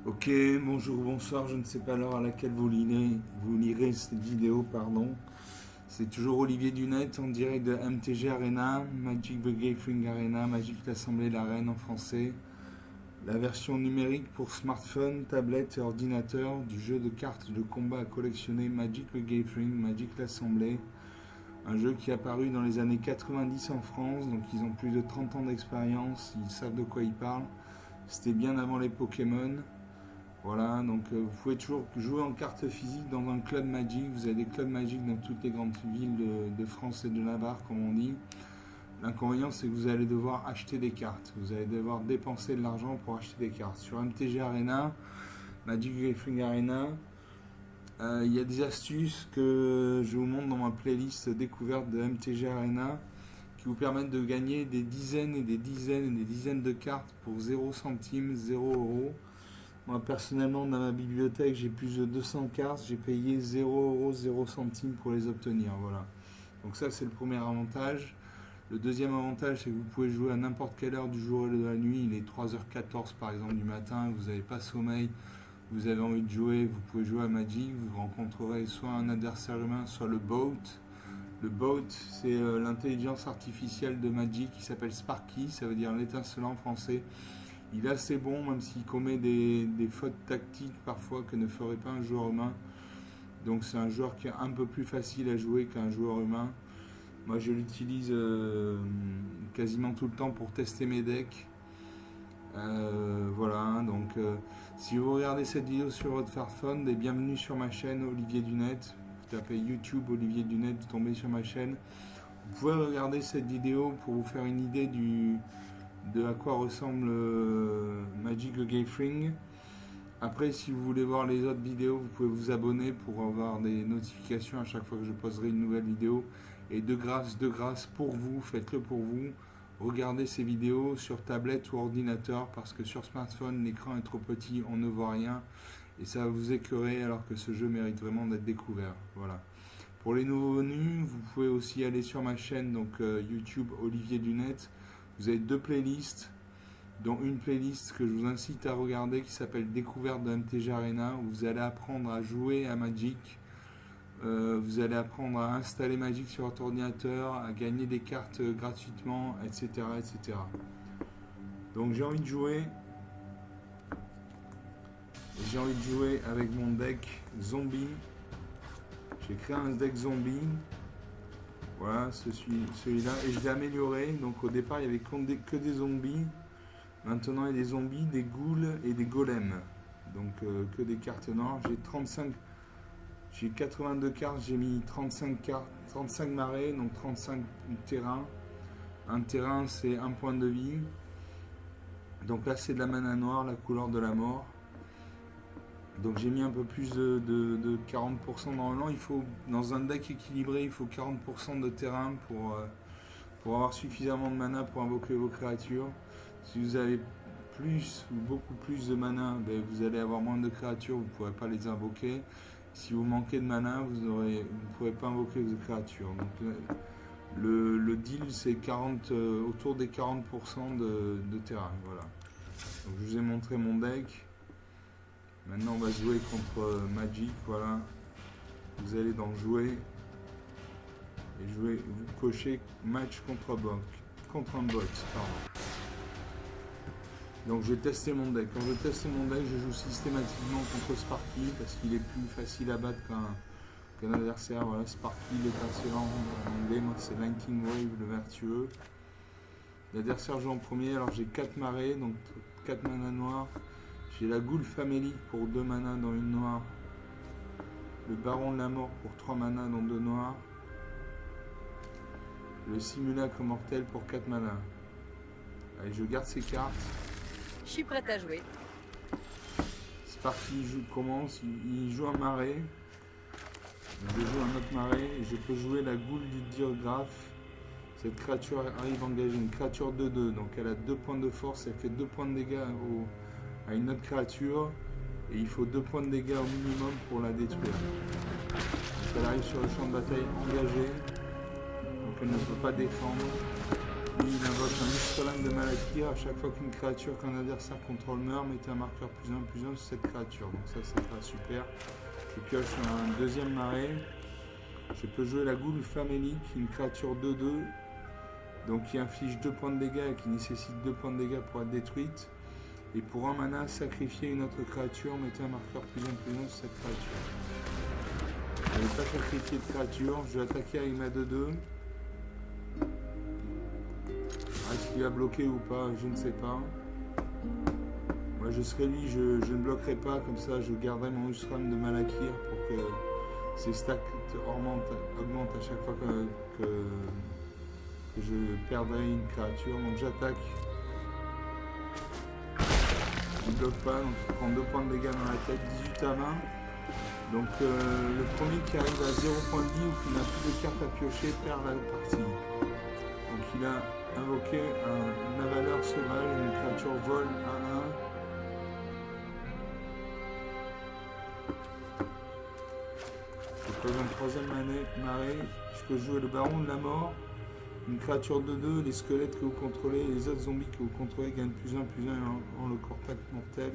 Ok, bonjour, bonsoir, je ne sais pas l'heure à laquelle vous lirez cette vidéo, pardon. C'est toujours Olivier Dunette en direct de MTG Arena, Magic the Gathering Arena, Magic l'Assemblée l'Arène en français. La version numérique pour smartphone, tablette et ordinateur du jeu de cartes de combat à collectionner Magic the Gathering, Magic l'Assemblée. Un jeu qui est apparu dans les années 90 en France, donc ils ont plus de 30 ans d'expérience, ils savent de quoi ils parlent. C'était bien avant les Pokémon. Voilà, donc vous pouvez toujours jouer en carte physique dans un club Magic. Vous avez des clubs Magic dans toutes les grandes villes de France et de Navarre, comme on dit. L'inconvénient, c'est que vous allez devoir acheter des cartes. Vous allez devoir dépenser de l'argent pour acheter des cartes. Sur MTG Arena, Magic Gathering Arena, il y a des astuces que je vous montre dans ma playlist découverte de MTG Arena qui vous permettent de gagner des dizaines et des dizaines et des dizaines de cartes pour 0 centimes, 0 euros. Moi personnellement dans ma bibliothèque j'ai plus de 200 cartes, j'ai payé 0 €, 0 centimes pour les obtenir. Voilà. Donc ça c'est le premier avantage. Le deuxième avantage c'est que vous pouvez jouer à n'importe quelle heure du jour et de la nuit. Il est 3h14 par exemple du matin, vous n'avez pas sommeil, vous avez envie de jouer, vous pouvez jouer à Magic, vous rencontrerez soit un adversaire humain, soit le bot. Le bot c'est l'intelligence artificielle de Magic qui s'appelle Sparky, ça veut dire l'étincelant en français. Il est assez bon, même s'il commet des fautes tactiques parfois que ne ferait pas un joueur humain. Donc c'est un joueur qui est un peu plus facile à jouer qu'un joueur humain. Moi je l'utilise quasiment tout le temps pour tester mes decks. Voilà, donc si vous regardez cette vidéo sur votre smartphone, bienvenue sur ma chaîne Olivier Dunette. Vous tapez YouTube Olivier Dunette, vous tombez sur ma chaîne. Vous pouvez regarder cette vidéo pour vous faire une idée de à quoi ressemble Magic the Gathering. Après, si vous voulez voir les autres vidéos, vous pouvez vous abonner pour avoir des notifications à chaque fois que je poserai une nouvelle vidéo. Et de grâce pour vous, faites-le pour vous. Regardez ces vidéos sur tablette ou ordinateur parce que sur smartphone, l'écran est trop petit, on ne voit rien. Et ça va vous écœurer alors que ce jeu mérite vraiment d'être découvert. Voilà. Pour les nouveaux venus, vous pouvez aussi aller sur ma chaîne donc YouTube Olivier Dunette. Vous avez deux playlists, dont une playlist que je vous incite à regarder qui s'appelle Découverte de MTG Arena, où vous allez apprendre à jouer à Magic, vous allez apprendre à installer Magic sur votre ordinateur, à gagner des cartes gratuitement, etc. etc. Donc j'ai envie de jouer avec mon deck zombie. J'ai créé un deck zombie. Voilà, celui-là, et je l'ai amélioré. Donc au départ, il n'y avait que des zombies. Maintenant, il y a des zombies, des ghouls et des golems. Donc que des cartes noires. J'ai 82 cartes, j'ai mis 35 cartes, 35 marées, donc 35 terrains. Un terrain, c'est un point de vie. Donc là, c'est de la mana noire, la couleur de la mort. Donc j'ai mis un peu plus de 40% normalement. Dans un deck équilibré, il faut 40% de terrain pour avoir suffisamment de mana pour invoquer vos créatures. Si vous avez plus ou beaucoup plus de mana, vous allez avoir moins de créatures, vous ne pourrez pas les invoquer. Si vous manquez de mana, vous ne pourrez pas invoquer vos créatures. Donc le deal c'est autour des 40% de terrain. Voilà. Donc, je vous ai montré mon deck. Maintenant on va jouer contre Magic, voilà. Vous allez dans jouer et vous cochez match contre un bot. Pardon. Donc je vais tester mon deck. Quand je teste mon deck, je joue systématiquement contre Sparky parce qu'il est plus facile à battre qu'un adversaire. Voilà, Sparky, l'étincelant en anglais, moi c'est Lightning Wave, le vertueux. L'adversaire joue en premier, alors j'ai 4 marées, donc 4 mana noirs. J'ai la Ghoul Famélique pour 2 mana dans une noire. Le Baron de la Mort pour 3 mana dans 2 noirs. Le Simulacre Mortel pour 4 mana. Allez, je garde ces cartes. Je suis prête à jouer. Sparky commence, il joue un marais. Je joue un autre marais et je peux jouer la Ghoul du Diographe. Cette créature arrive à engager une créature 2-2, donc elle a 2 points de force, elle fait 2 points de dégâts à une autre créature et il faut 2 points de dégâts au minimum pour la détruire. Donc elle arrive sur le champ de bataille engagée, donc elle ne peut pas défendre. Lui, il invoque un Mistral de Malakir. À chaque fois qu'une créature qu'un adversaire contrôle meurt, mettez un marqueur +1/+1 sur cette créature. Donc ça, c'est pas super. Je pioche un deuxième marais. Je peux jouer la Goule famélique, une créature 2/2. Donc qui inflige 2 points de dégâts et qui nécessite 2 points de dégâts pour être détruite. Et pour un mana, sacrifier une autre créature, mettez un marqueur +1/+1 sur cette créature. Je n'ai pas sacrifié de créature, je vais attaquer avec ma 2/2. Est-ce qu'il va bloquer ou pas, je ne sais pas. Moi je serai lui, je ne bloquerai pas, comme ça je garderai mon Usram de Malakir pour que ses stacks augmentent à chaque fois que je perdrai une créature. Donc j'attaque. Il ne bloque pas, donc il prend 2 points de dégâts dans la tête, 18 à 20. Donc le premier qui arrive à 0 points de vie ou qui n'a plus de cartes à piocher perd la partie. Donc il a invoqué un avaleur sauvage, une créature vol à 1. Je pose un troisième marais. Je peux jouer le baron de la mort. Une créature 2/2, les squelettes que vous contrôlez et les autres zombies que vous contrôlez gagnent +1/+1 en le contact mortel.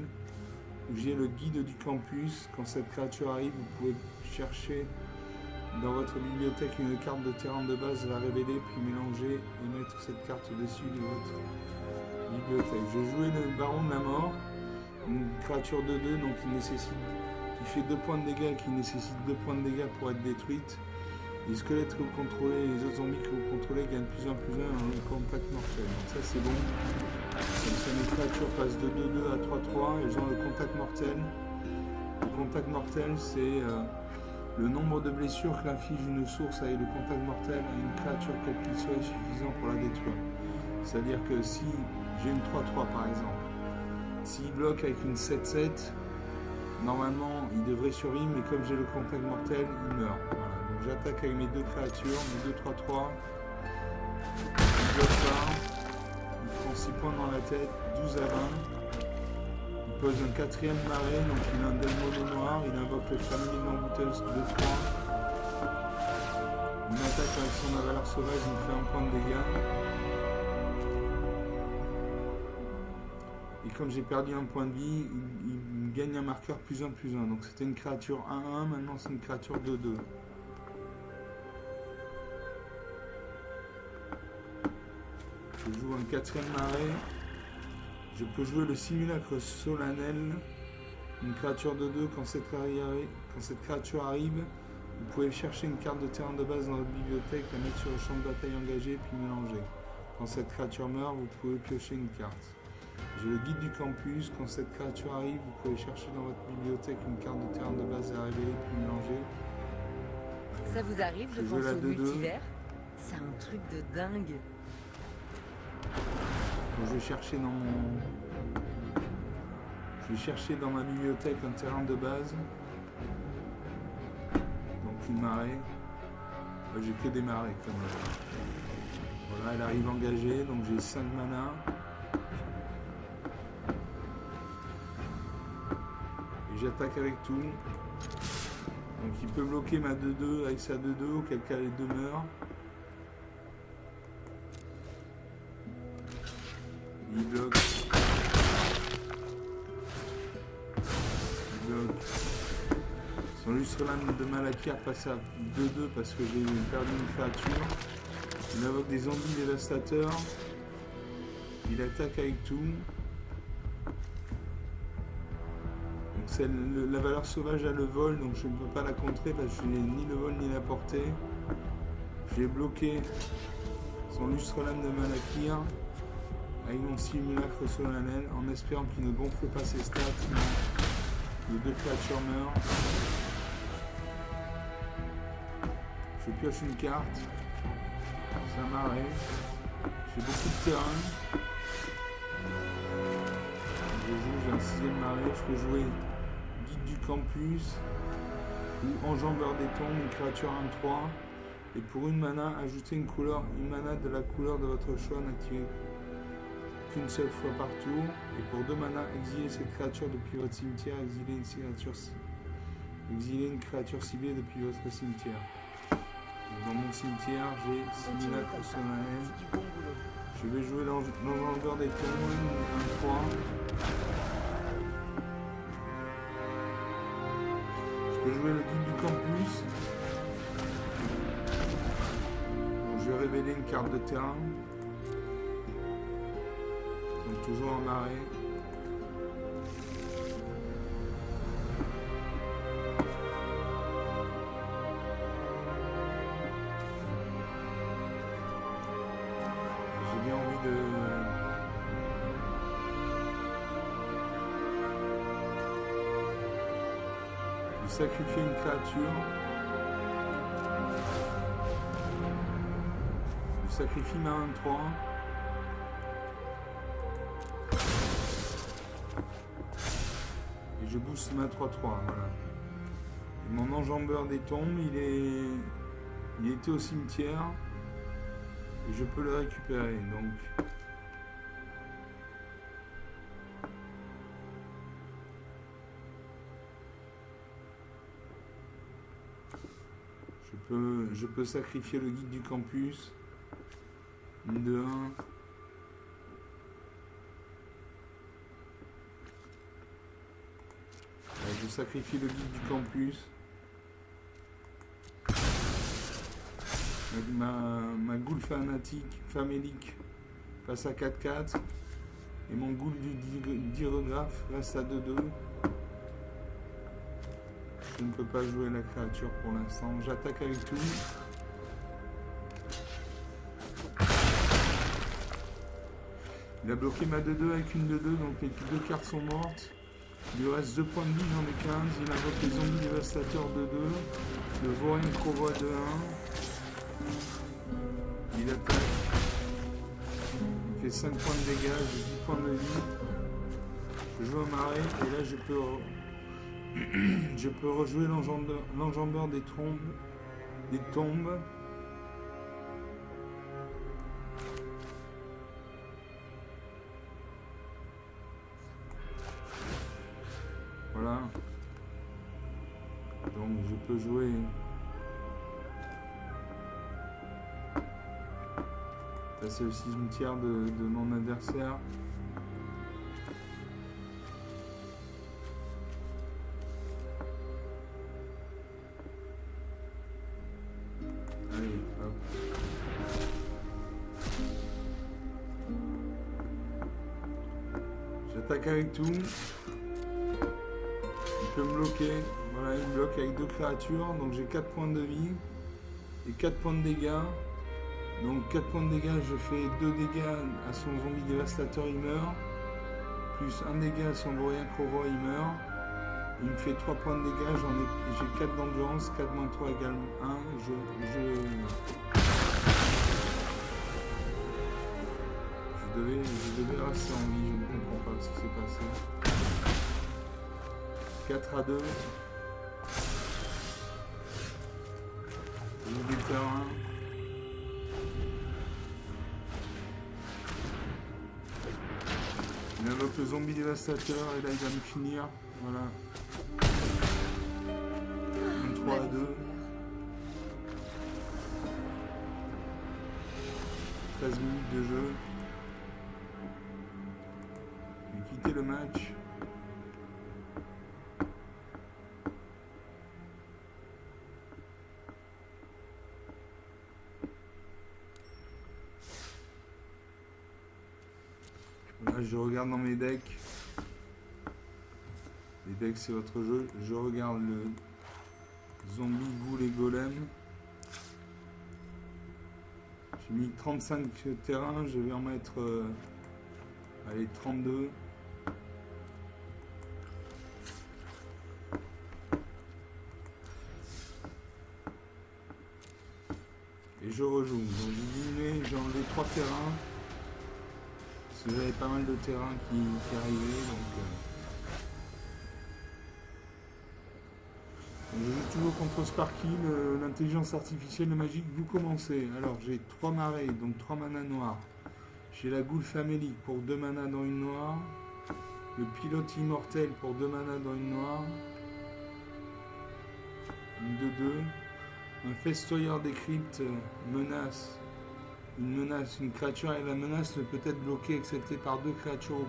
J'ai le guide du campus. Quand cette créature arrive, vous pouvez chercher dans votre bibliothèque une carte de terrain de base, la révéler, puis mélanger et mettre cette carte au-dessus de votre bibliothèque. Je jouais le baron de la mort, une créature 2/2, donc qui fait 2 points de dégâts et qui nécessite 2 points de dégâts pour être détruite. Les squelettes que vous contrôlez et les autres zombies que vous contrôlez gagnent +1/+1 en contact mortel. Donc ça c'est bon. Comme ça mes créatures passent de 2/2 à 3/3 et elles ont le contact mortel. Le contact mortel c'est le nombre de blessures qu'inflige une source avec le contact mortel à une créature quelle qu'il soit est suffisant pour la détruire. C'est-à-dire que si j'ai une 3/3 par exemple, s'il bloque avec une 7/7, normalement il devrait survivre, mais comme j'ai le contact mortel, il meurt. Voilà. Donc j'attaque avec mes 2 créatures, mes 2/3/3. Il bloque pas. Il prend 6 points dans la tête, 12 à 20. Il pose un 4e marais, donc il a un démon noir. Il invoque le famille de l'embouteuse 2/3. Il attaque avec son avaleur sauvage, il me fait 1 point de dégâts. Et comme j'ai perdu 1 point de vie, il gagne un marqueur +1/+1. Donc c'était une créature 1/1, maintenant c'est une créature 2/2. Je joue un 4e marais. Je peux jouer le simulacre solennel. Une créature 2/2, quand cette créature arrive, vous pouvez chercher une carte de terrain de base dans votre bibliothèque, la mettre sur le champ de bataille engagé, puis mélanger. Quand cette créature meurt, vous pouvez piocher une carte. J'ai le guide du campus. Quand cette créature arrive, vous pouvez chercher dans votre bibliothèque une carte de terrain de base à révéler puis mélanger. Ça vous arrive de penser au multivers? C'est un truc de dingue. Donc je vais chercher dans ma bibliothèque un terrain de base. Donc une marée. J'ai que des marées quand même. Voilà, elle arrive engagée, donc j'ai 5 mana. J'attaque avec tout. Donc il peut bloquer ma 2/2 avec sa 2/2, auquel cas les deux meurent. Il bloque. Il bloque. Son lustre lame de Malakir passe à 2/2 parce que j'ai perdu une créature. Il invoque des zombies dévastateurs. Il attaque avec tout. La valeur sauvage a le vol, donc je ne peux pas la contrer parce que je n'ai ni le vol ni la portée. J'ai bloqué son lustre lame de Malakir avec mon simulacre solennel en espérant qu'il ne gonfle pas ses stats. Les 2 créatures meurent. Je pioche une carte. C'est un marais. J'ai beaucoup de terrain. J'ai un 6e marais. Je peux jouer guide du campus ou enjambeur des tombes, une créature 1/3. Et pour une mana, ajoutez une mana de la couleur de votre choix n'activez qu'une seule fois par tour. Et pour 2 mana, exilez cette créature depuis votre cimetière, exilez une créature ciblée depuis votre cimetière. Donc dans mon cimetière, j'ai simulacre solennel. Je Je vais jouer l'enjambeur des tombes, 1-3. Je peux jouer le guide du campus. Donc je vais révéler une carte de terrain. Donc toujours en arrêt. J'ai bien envie de sacrifier une créature. Je sacrifie ma 1-3. Et je booste ma 3-3. Voilà. Et mon enjambeur des tombes, il était au cimetière. Et je peux le récupérer. Donc. Je peux sacrifier le guide du campus. 1, 2, 1. Je sacrifie le guide du campus. Ma goule famélique passe à 4-4. Et mon goule du dirographe reste à 2-2. Je ne peux pas jouer la créature pour l'instant. J'attaque avec tout. Il a bloqué ma 2-2 avec une 2-2, donc les deux cartes sont mortes. Il lui reste 2 points de vie, j'en ai 15. Il invoque les zombies dévastateurs 2-2. Le vaurien crovois 2-1. Il attaque. Il fait 5 points de dégâts, j'ai 10 points de vie. Je joue un marais et là je peux rejouer l'enjambeur des tombes. Voilà. Donc je peux jouer ça c'est le cimetière de mon adversaire. Allez, hop. J'attaque avec tout. Il peut me bloquer. Voilà, il me bloque avec 2 créatures. Donc j'ai 4 points de vie et 4 points de dégâts. Donc 4 points de dégâts, je fais 2 dégâts à son zombie dévastateur, il meurt. Plus 1 dégât à son vaurien crovois, il meurt. Il me fait 3 points de dégâts, j'ai 4 d'endurance, 4 moins 3 égale 1. Je devais rester en vie, je ne comprends pas ce qui s'est passé. 4 à 2. J'ai du terrain. Il invoque le zombie dévastateur et là il va me finir. Voilà. 3 à 2. 13 minutes de jeu. Je vais quitter le match. Là, je regarde dans mes decks. Les decks, c'est votre jeu. Je regarde le zombie, ghoul et golem. J'ai mis 35 terrains. Je vais en mettre allez, 32. Et je rejoue. Donc j'ai diminué, j'ai enlevé 3 terrains. Parce que j'avais pas mal de terrain qui arrivait, je joue toujours contre Sparky, l'intelligence artificielle de magique. Vous commencez. Alors j'ai 3 marées, donc 3 manas noirs. J'ai la goule famélique pour 2 manas dans une noire. Le pilote immortel pour 2 manas dans une noire. Une 2-2. Un festoyeur des cryptes menace une menace, une créature et la menace ne peut être bloquée excepté par 2 créatures ou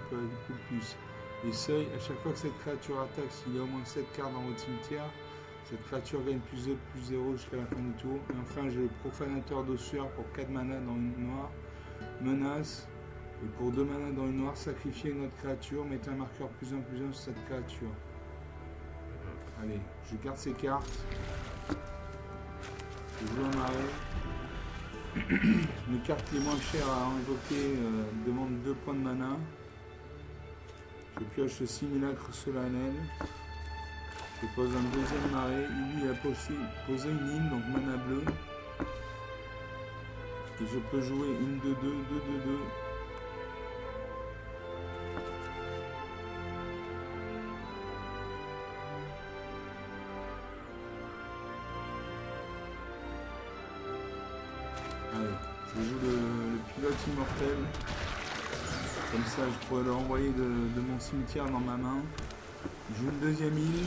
plus. Et seuil, à chaque fois que cette créature attaque, s'il y a au moins 7 cartes dans votre cimetière, cette créature gagne plus 2, plus 0 jusqu'à la fin du tour. Et enfin, j'ai le profanateur d'ossuaire pour 4 mana dans une noire. Menace. Et pour 2 mana dans une noire, sacrifiez une autre créature, mettez un marqueur +1/+1 sur cette créature. Allez, je garde ces cartes. Je joue un marée. Les cartes les moins chères à invoquer demandent 2 points de mana. Je pioche le simulacre solennel. Je pose un deuxième marée. Lui a posé une ligne, donc mana bleu. Et je peux jouer une 2-2, 2-2-2. Allez, je joue le pilote immortel. Comme ça, je pourrais le renvoyer de mon cimetière dans ma main. Je joue une deuxième île.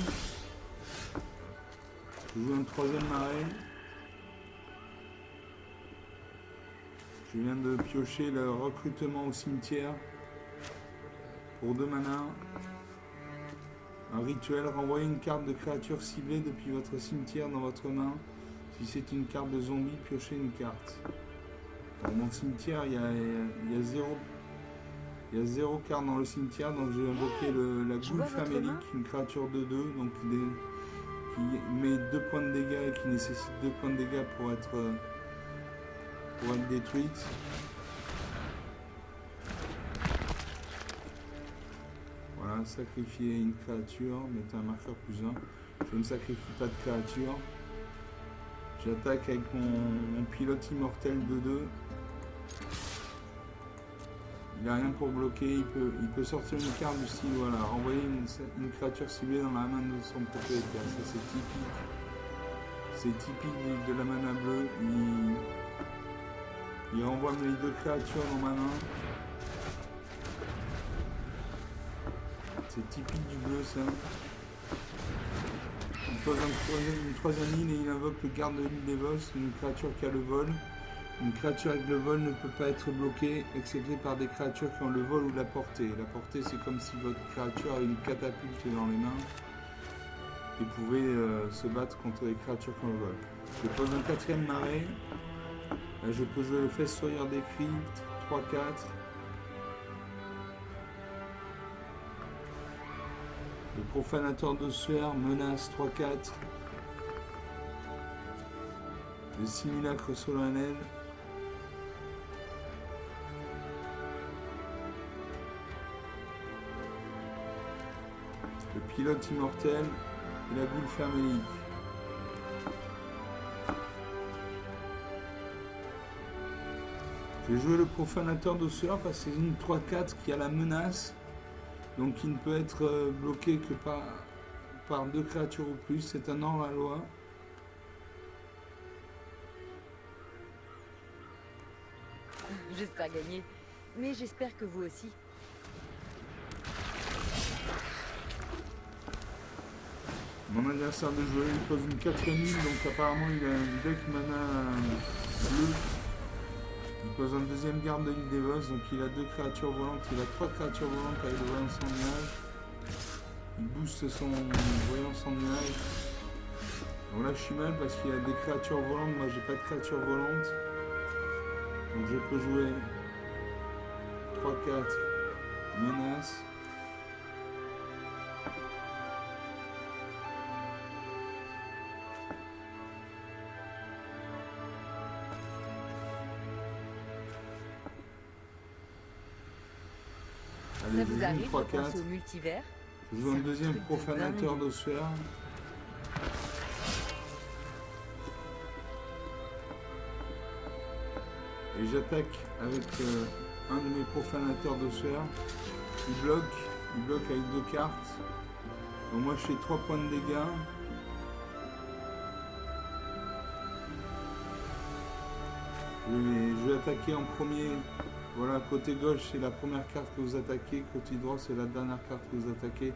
Je joue un troisième marais. Je viens de piocher le recrutement au cimetière. Pour 2 mana. Un rituel, renvoyez une carte de créature ciblée depuis votre cimetière dans votre main. Si c'est une carte de zombie, piochez une carte. Dans mon cimetière, il y a 0 carte dans le cimetière, donc j'ai invoqué la Ghoul Famélique, une créature de 2, donc qui met 2 points de dégâts et qui nécessite 2 points de dégâts pour être détruite. Voilà, sacrifier une créature, mettez un marqueur +1. Je ne sacrifie pas de créature. J'attaque avec mon pilote immortel de 2. Il n'a rien pour bloquer, il peut sortir une carte du style, voilà, renvoyer une créature ciblée dans la main de son propriétaire. Ça c'est typique. C'est typique de la mana bleue. Il renvoie mes 2 créatures dans ma main. C'est typique du bleu ça. Il pose une troisième ligne et il invoque le garde de l'île des vols, une créature qui a le vol. Une créature avec le vol ne peut pas être bloquée, excepté par des créatures qui ont le vol ou la portée. La portée, c'est comme si votre créature avait une catapulte dans les mains et pouvait se battre contre les créatures qui ont le vol. Je pose un 4e marais. Là, je peux jouer le Festoyeur des Cryptes, 3-4. Le Profanateur d'ossuaire, menace, 3-4. Le Simulacre solennel. Le pilote immortel et la Ghoul Famélique. Je vais jouer le Profanateur d'ossuaire parce que c'est une 3-4 qui a la menace, donc qui ne peut être bloqué que par 2 créatures ou plus. C'est un hors-la-loi. J'espère gagner, mais j'espère que vous aussi. Mon adversaire de jouer, il pose une 4e île, donc apparemment il a un deck mana bleu. Il pose un deuxième garde de l'île des Vosges, donc il a 2 créatures volantes, il a 3 créatures volantes avec le voyance en nuage. Il booste son voyance en nuage. Donc là je suis mal parce qu'il y a des créatures volantes, moi j'ai pas de créatures volantes. Donc je peux jouer 3-4 menace. Allez, ça vous arrive de 3-4. penser au multivers? Je joue un deuxième profanateur d'ossuaire. Et j'attaque avec un de mes profanateurs d'ossuaire. Il bloque avec 2 cartes. Donc moi je fais 3 points de dégâts. Je vais attaquer en premier. Voilà, côté gauche c'est la première carte que vous attaquez, côté droit c'est la dernière carte que vous attaquez.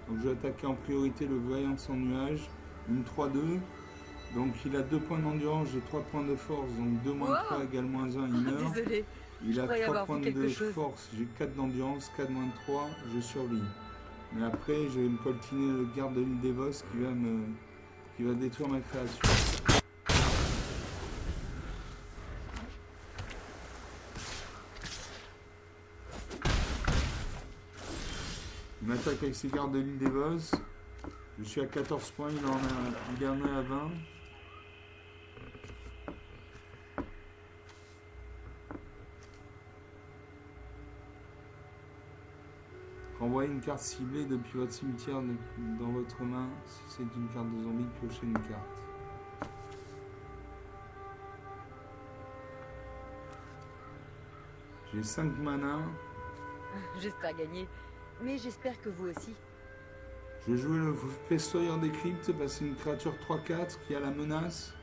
Donc je vais attaquer en priorité le voyance en nuage, une 3-2. Donc il a 2 points d'endurance, j'ai 3 points de force, donc 2 moins 3 égale moins 1, il meurt. Désolée. Il a 3 points de force, j'ai 4 d'endurance, 4 moins 3, je survis. Mais après, je vais me coltiner le garde de l'île des Vosges qui va détruire ma création. Il m'attaque avec ses gardes de l'île des Vosges. Je suis à 14 points, il en est à 20. Renvoyez une carte ciblée depuis votre cimetière dans votre main. Si c'est une carte de zombie, piochez une carte. J'ai 5 mana. J'espère gagner, mais j'espère que vous aussi. Je vais jouer le Festoyeur des Cryptes, parce que c'est une créature 3-4 qui a la menace.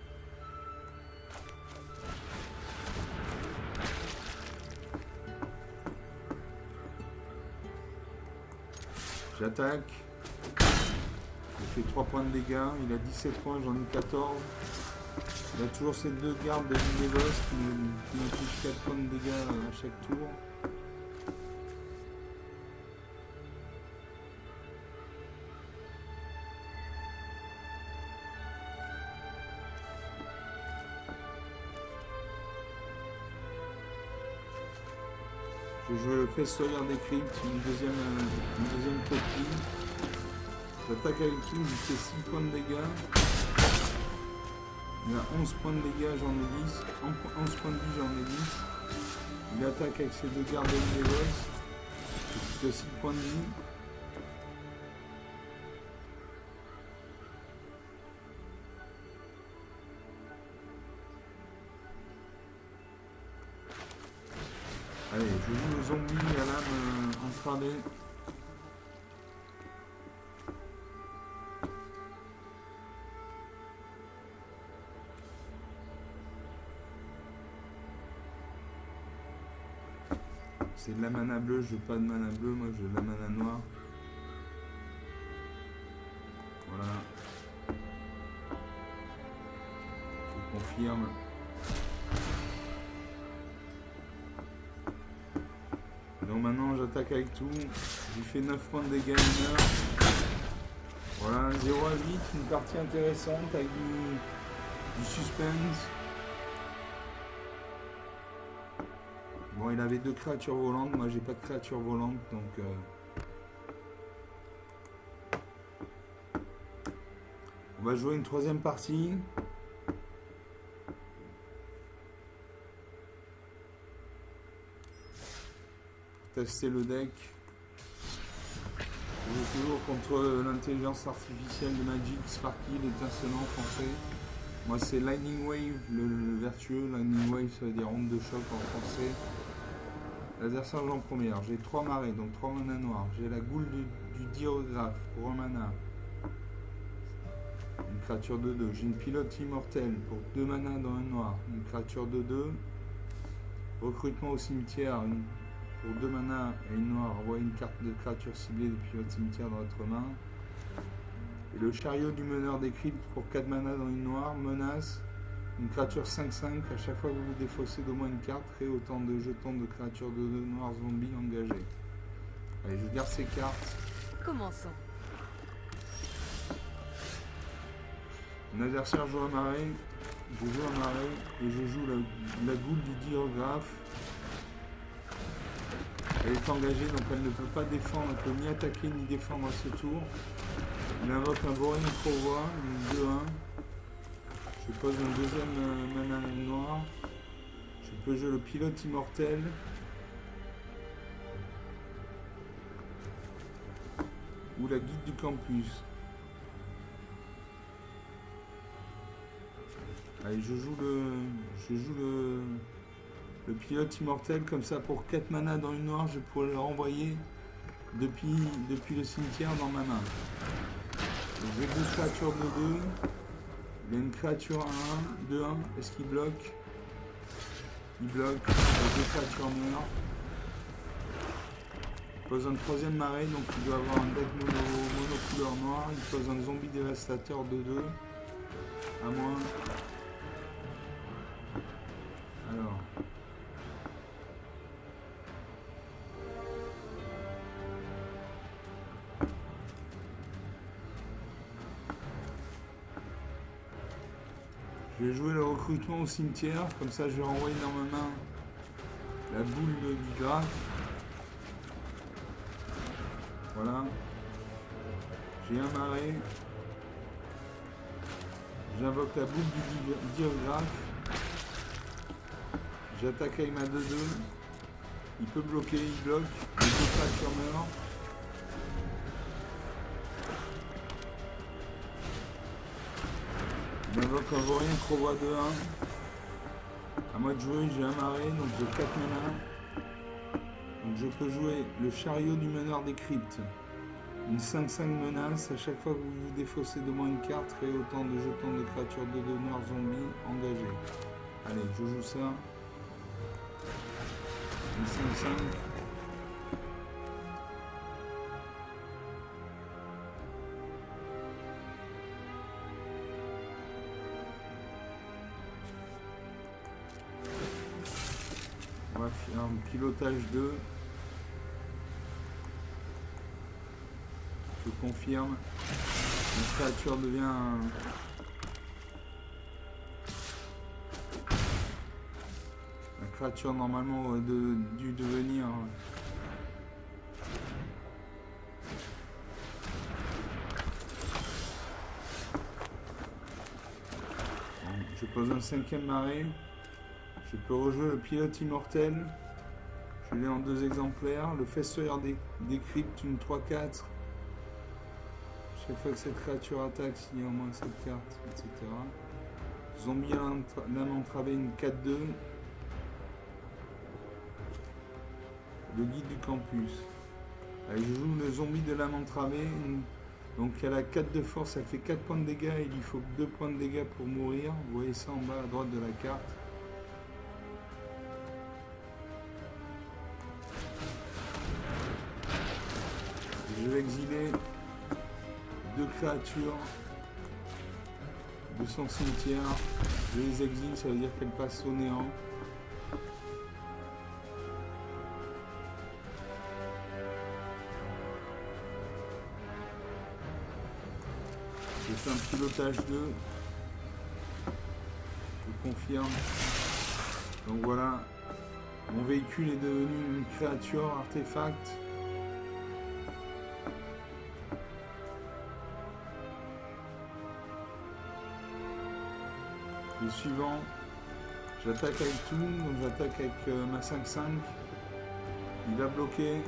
J'attaque. Je fais 3 points de dégâts. Il a 17 points, j'en ai 14. Il a toujours ces 2 gardes de l'île des Vosges qui me touchent 4 points de dégâts à chaque tour. Je joue le Festoyeur des Cryptes, une deuxième copie. J'attaque avec tout, je fais 6 points de dégâts. Il a 11 points de dégâts, j'en ai 10. 11 points de vie, j'en ai 10. Il attaque avec ses 2 gardes de l'île des Vosges. Je fais 6 points de vie. Allez, je joue le zombie à l'âme entravée. C'est de la mana bleue, je veux pas de mana bleue, moi je veux de la mana noire. Voilà. Je confirme. Donc maintenant j'attaque avec tout. J'ai fait 9 points de dégâts, il meurt. Voilà, 0 à 8, une partie intéressante avec du suspense. Bon, il avait 2 créatures volantes, moi j'ai pas de créatures volantes, donc on va jouer une 3e partie. Tester le deck. Je joue toujours contre l'intelligence artificielle de Magic, Sparky, l'étincelant français. Moi c'est Lightning Wave, le vertueux. Lightning Wave ça veut dire onde de choc en français. Laser Serge en première, j'ai 3 marées, donc 3 mana noirs. J'ai la goule du Diographe pour 1 mana. Une créature de 2. J'ai une pilote immortelle pour 2 mana dans un noir. Une créature de 2. Recrutement au cimetière pour 2 mana et une noire. Envoyez une carte de créature ciblée depuis votre cimetière dans votre main. Et le chariot du meneur des cryptes pour 4 mana dans une noire. Menace. Une créature 5-5, à chaque fois que vous vous défaussez d'au moins une carte, créez autant de jetons de créatures de 2 noirs zombies engagés. Allez, je garde ces cartes. Commençons. Mon adversaire joue un marais, je joue un marais et je joue la goule du Diographe. Elle est engagée, donc elle ne peut pas défendre, elle ne peut ni attaquer ni défendre à ce tour. Il invoque un Vorin Provois, une 2-1. Je pose un deuxième mana noir. Je peux jouer le pilote immortel. Ou la guide du campus. Allez, je joue le pilote immortel comme ça pour 4 mana dans une noire, je pourrais le renvoyer depuis le cimetière dans ma main. J'ai 2 créatures de 2. Il y a une créature à 1, 2-1. Est-ce qu'il bloque? Il bloque. Il y a 2 créatures meurent. Il pose un 3e marais, donc il doit avoir un deck monocouleur noir. Il pose un zombie dévastateur de 2. À moins. Alors. Je vais jouer le recrutement au cimetière, comme ça je vais renvoyer dans ma main la boule de digraphe. Voilà. J'ai un marais. J'invoque la boule du digraphe. J'attaque avec ma 2-2. Il peut bloquer, il bloque. Les deux créatures meurent. J'invoque un vaurien Crovois 2-1. À moi de jouer, j'ai un marais, donc j'ai 4 mana. Donc je peux jouer le chariot du meneur des cryptes. Une 5-5 menace, à chaque fois que vous vous défaussez de moins une carte, créez autant de jetons de créatures de noirs zombies engagés. Allez, je joue ça. Une 5-5. On va faire un pilotage 2. Je confirme. La créature devient la créature normalement aurait dû devenir je pose un 5e marais. Je peux rejouer le pilote immortel. Je l'ai en 2 exemplaires. Le fesseur des cryptes, une 3-4. Chaque fois que cette créature attaque, s'il y a au moins cette carte, etc. Zombie lame entravée, une 4-2. Le guide du campus. Allez, je joue le zombie de lame entravée. Donc elle a 4 de force, elle fait 4 points de dégâts. Il lui faut 2 points de dégâts pour mourir. Vous voyez ça en bas à droite de la carte. Je vais exiler 2 créatures de son cimetière. Je les exile, ça veut dire qu'elles passent au néant. Je fais un pilotage 2. Je confirme. Donc voilà. Mon véhicule est devenu une créature artefact. Le suivant, j'attaque avec tout, donc j'attaque avec ma 5-5. Il va bloquer.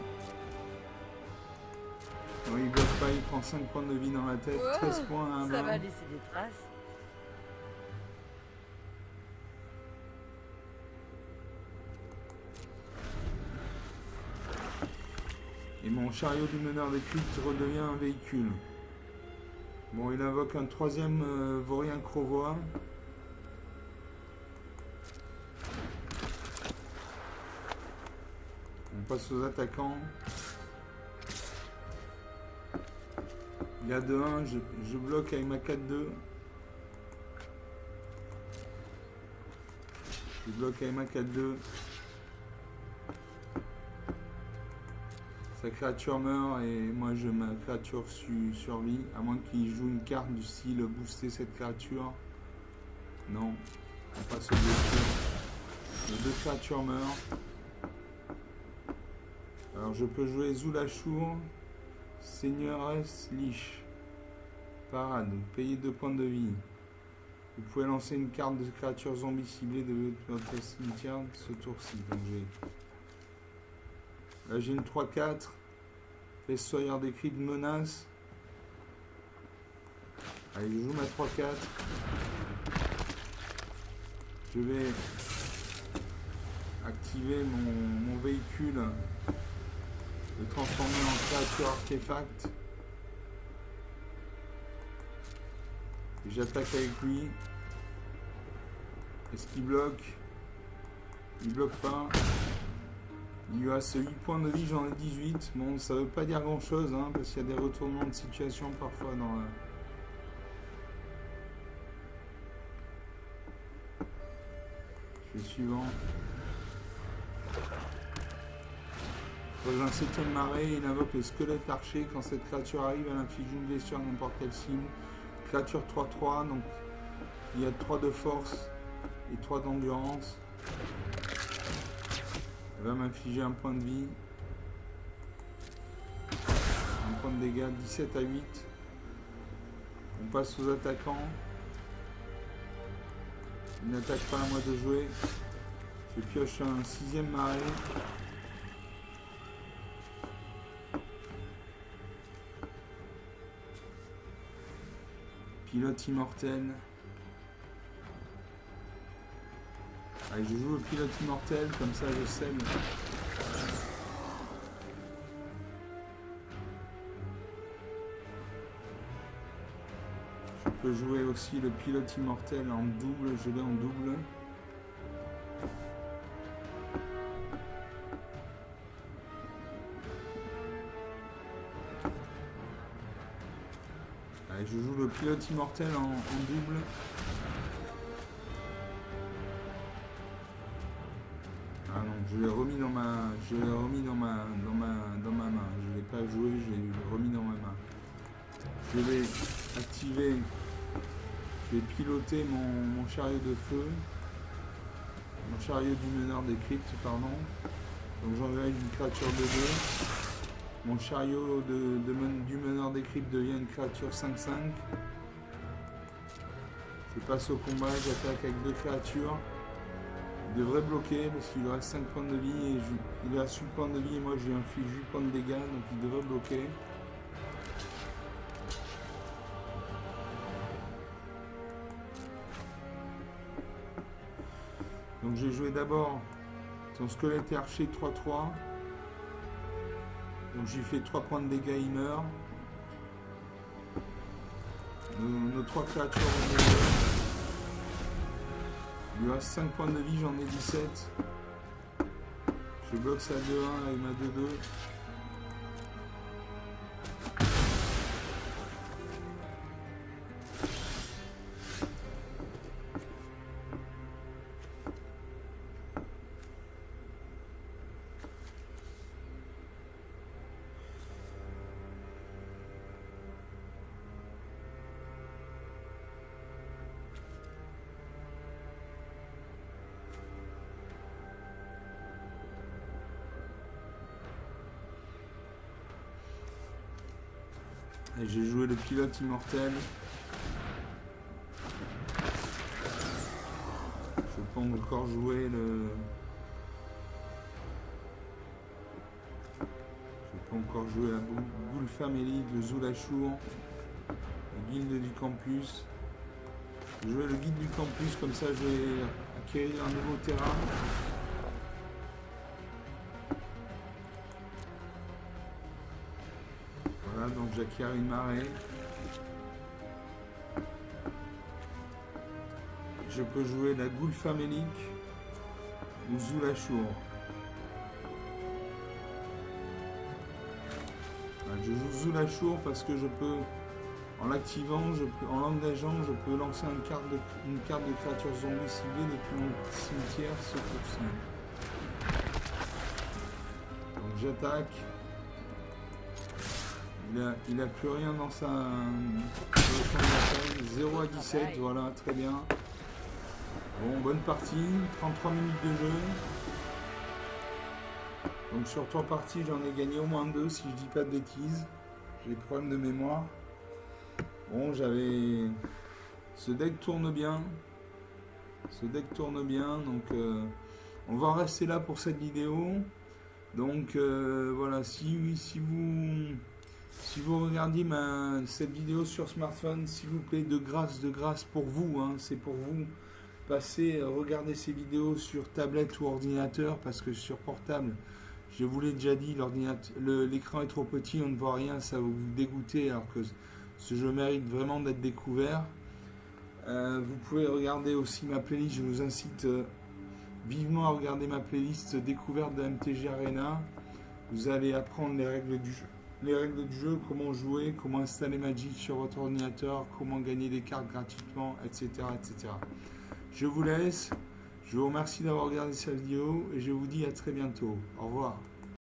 Non, il bloque pas, il prend 5 points de vie dans la tête, wow, 13 points à 1. Ça va laisser des traces. Et mon chariot du meneur des cryptes redevient un véhicule. Bon, il invoque un 3e vaurien Crovois. On passe aux attaquants. Il y a 2-1, je bloque avec ma 4-2. Je bloque avec ma 4-2. Sa créature meurt et moi ma créature survit. À moins qu'il joue une carte du style booster cette créature. Non. On passe au blessure. Les 2 créatures meurent. Alors je peux jouer Zulashur, Seigneuresse Lich. Parade, payez 2 points de vie. Vous pouvez lancer une carte de créature zombie ciblée de votre cimetière ce tour-ci. Donc là j'ai une 3-4. Fesseur des cryptes menace. Allez, je joue ma 3-4. Je vais activer mon véhicule. Le transformer en créature artefact. Et j'attaque avec lui. Est-ce qu'il bloque? Il bloque pas. Il lui reste 8 points de vie, j'en ai 18. Bon, ça veut pas dire grand chose, hein, parce qu'il y a des retournements de situation parfois dans la... Le suivant. Dans un 7ème marais, il invoque le squelette archer. Quand cette créature arrive, elle inflige une blessure à n'importe quelle cible. Créature 3-3, donc il y a 3 de force et 3 d'endurance. Elle va m'infliger un point de vie. Un point de dégâts, 17 à 8. On passe aux attaquants. Il n'attaque pas à moi de jouer. Je pioche un 6ème marais. Pilote immortel. Allez, je joue le pilote immortel, comme ça je scelle. Je peux jouer aussi le pilote immortel en double, je l'ai en double. Allez, je joue le pilote immortel en double. Ah non, je l'ai remis dans ma main. Je l'ai pas joué, je l'ai remis dans ma main. Je vais activer, je vais piloter mon chariot de feu, mon chariot du meneur des cryptes, pardon. Donc j'enverrai une créature de 2. Mon chariot du meneur des cryptes devient une créature 5-5. Je passe au combat, j'attaque avec 2 créatures. Il devrait bloquer parce qu'il lui reste 5 points de vie et il a 8 points de vie et moi j'ai infligé 8 points de dégâts, donc il devrait bloquer. Donc j'ai joué d'abord son squelette et archer 3-3. Donc j'ai fait 3 points de dégâts, il meurt. Nos 3 créatures vont mourir. Il lui reste 5 points de vie, j'en ai 17. Je bloque sa 2-1 avec ma 2-2. Et j'ai joué le pilote immortel. Je peux encore jouer le... Je peux encore jouer la boule famélie de Zulashur. Le guilde du campus. Je vais jouer le guide du campus, comme ça je vais acquérir un nouveau terrain. Voilà, donc j'acquiers une marée. Je peux jouer la goule famélique ou Zulashur. Je joue Zulashur parce que je peux, en l'activant, en l'engageant, je peux lancer une carte de créature zombie ciblée depuis mon cimetière ce tour-ci. Donc j'attaque. Il a plus rien dans sa 0 à 17, voilà, très bien. Bon, bonne partie, 33 minutes de jeu. Donc sur 3 parties, j'en ai gagné au moins 2 si je dis pas de bêtises. J'ai des problèmes de mémoire. Bon, ce deck tourne bien. Donc on va rester là pour cette vidéo. Donc voilà, si vous regardiez cette vidéo sur smartphone, s'il vous plaît, de grâce pour vous, hein, c'est pour vous, regardez ces vidéos sur tablette ou ordinateur, parce que sur portable, je vous l'ai déjà dit, l'écran est trop petit, on ne voit rien, ça va vous dégoûter, alors que ce jeu mérite vraiment d'être découvert. Vous pouvez regarder aussi ma playlist, je vous incite vivement à regarder ma playlist découverte de MTG Arena. Vous allez apprendre les règles du jeu, comment jouer, comment installer Magic sur votre ordinateur, comment gagner des cartes gratuitement, etc. etc. Je vous laisse. Je vous remercie d'avoir regardé cette vidéo et je vous dis à très bientôt. Au revoir.